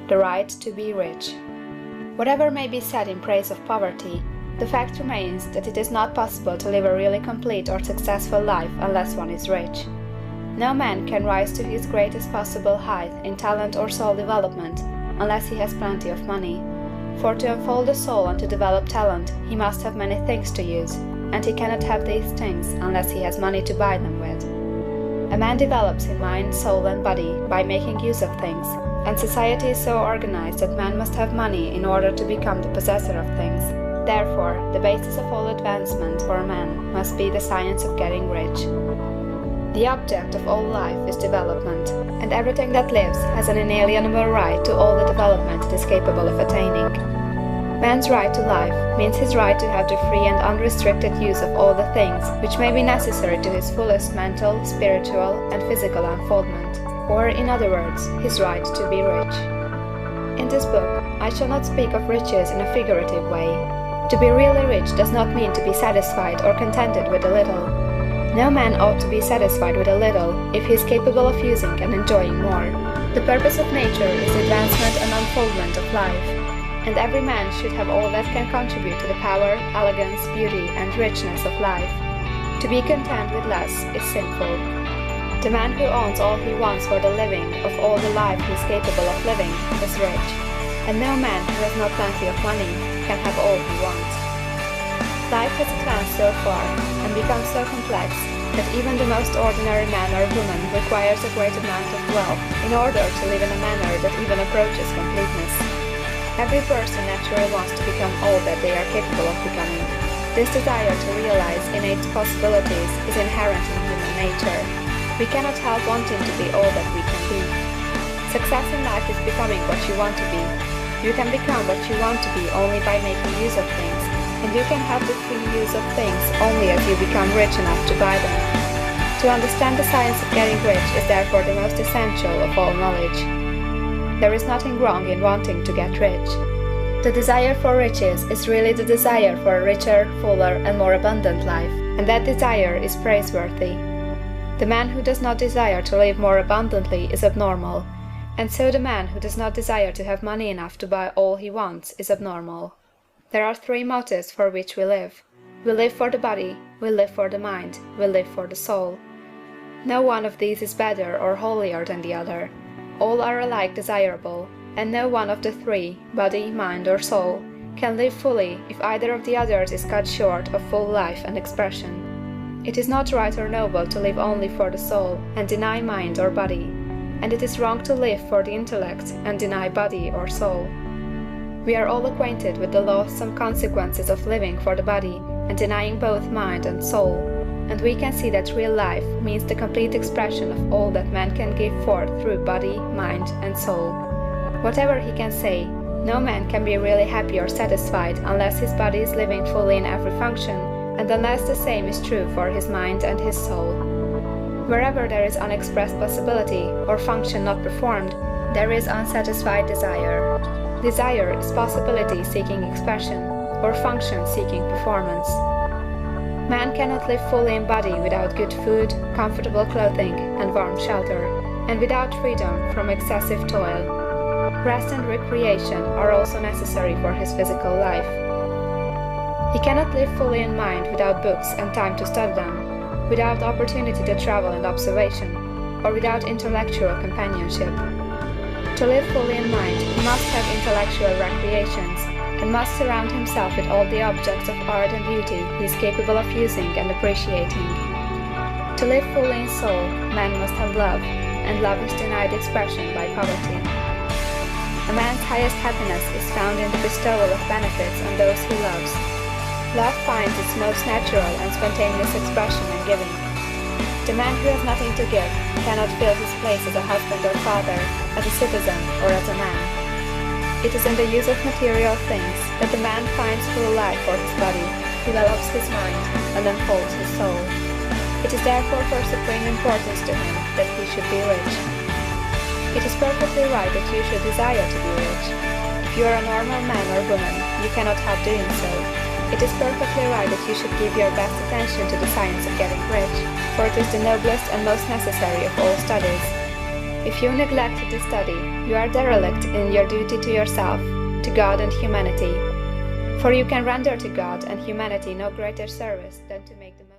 the right to be rich. Whatever may be said in praise of poverty, the fact remains that it is not possible to live a really complete or successful life unless one is rich. No man can rise to his greatest possible height in talent or soul development unless he has plenty of money. For to unfold the soul and to develop talent, he must have many things to use, and he cannot have these things unless he has money to buy them with. A man develops in mind, soul, and body by making use of things, and society is so organized that man must have money in order to become the possessor of things. Therefore, the basis of all advancement for man must be the science of getting rich. The object of all life is development, and everything that lives has an inalienable right to all the development it is capable of attaining. Man's right to life means his right to have the free and unrestricted use of all the things which may be necessary to his fullest mental, spiritual, and physical unfoldment, or, in other words, his right to be rich. In this book, I shall not speak of riches in a figurative way. To be really rich does not mean to be satisfied or contented with a little. No man ought to be satisfied with a little if he is capable of using and enjoying more. The purpose of nature is the advancement and unfoldment of life, and every man should have all that can contribute to the power, elegance, beauty, and richness of life. To be content with less is sinful. The man who owns all he wants for the living of all the life he is capable of living is rich, and no man who has not plenty of money can have all he wants. Life has advanced so far and become so complex that even the most ordinary man or woman requires a great amount of wealth in order to live in a manner that even approaches completeness. Every person naturally wants to become all that they are capable of becoming. This desire to realize innate possibilities is inherent in human nature. We cannot help wanting to be all that we can be. Success in life is becoming what you want to be. You can become what you want to be only by making use of things, and you can have the free use of things only as you become rich enough to buy them. To understand the science of getting rich is therefore the most essential of all knowledge. There is nothing wrong in wanting to get rich. The desire for riches is really the desire for a richer, fuller, and more abundant life, and that desire is praiseworthy. The man who does not desire to live more abundantly is abnormal, and so the man who does not desire to have money enough to buy all he wants is abnormal. There are three motives for which we live. We live for the body, we live for the mind, we live for the soul. No one of these is better or holier than the other. All are alike desirable, and no one of the three, body, mind, or soul, can live fully if either of the others is cut short of full life and expression. It is not right or noble to live only for the soul and deny mind or body, and it is wrong to live for the intellect and deny body or soul. We are all acquainted with the loathsome consequences of living for the body and denying both mind and soul, and we can see that real life means the complete expression of all that man can give forth through body, mind, and soul. Whatever he can say, no man can be really happy or satisfied unless his body is living fully in every function, and unless the same is true for his mind and his soul. Wherever there is unexpressed possibility or function not performed, there is unsatisfied desire. Desire is possibility seeking expression, or function seeking performance. Man cannot live fully in body without good food, comfortable clothing, and warm shelter, and without freedom from excessive toil. Rest and recreation are also necessary for his physical life. He cannot live fully in mind without books and time to study them, without opportunity to travel and observation, or without intellectual companionship. To live fully in mind, he must have intellectual recreations, and must surround himself with all the objects of art and beauty he is capable of using and appreciating. To live fully in soul, man must have love, and love is denied expression by poverty. A man's highest happiness is found in the bestowal of benefits on those he loves. Love finds its most natural and spontaneous expression in giving. The man who has nothing to give cannot fill his place as a husband or father, as a citizen, or as a man. It is in the use of material things that the man finds full life for his body, develops his mind, and unfolds his soul. It is therefore for supreme importance to him that he should be rich. It is perfectly right that you should desire to be rich. If you are a normal man or woman, you cannot help doing so. It is perfectly right that you should give your best attention to the science of getting rich, for it is the noblest and most necessary of all studies. If you neglect to study, you are derelict in your duty to yourself, to God and humanity. For you can render to God and humanity no greater service than to make the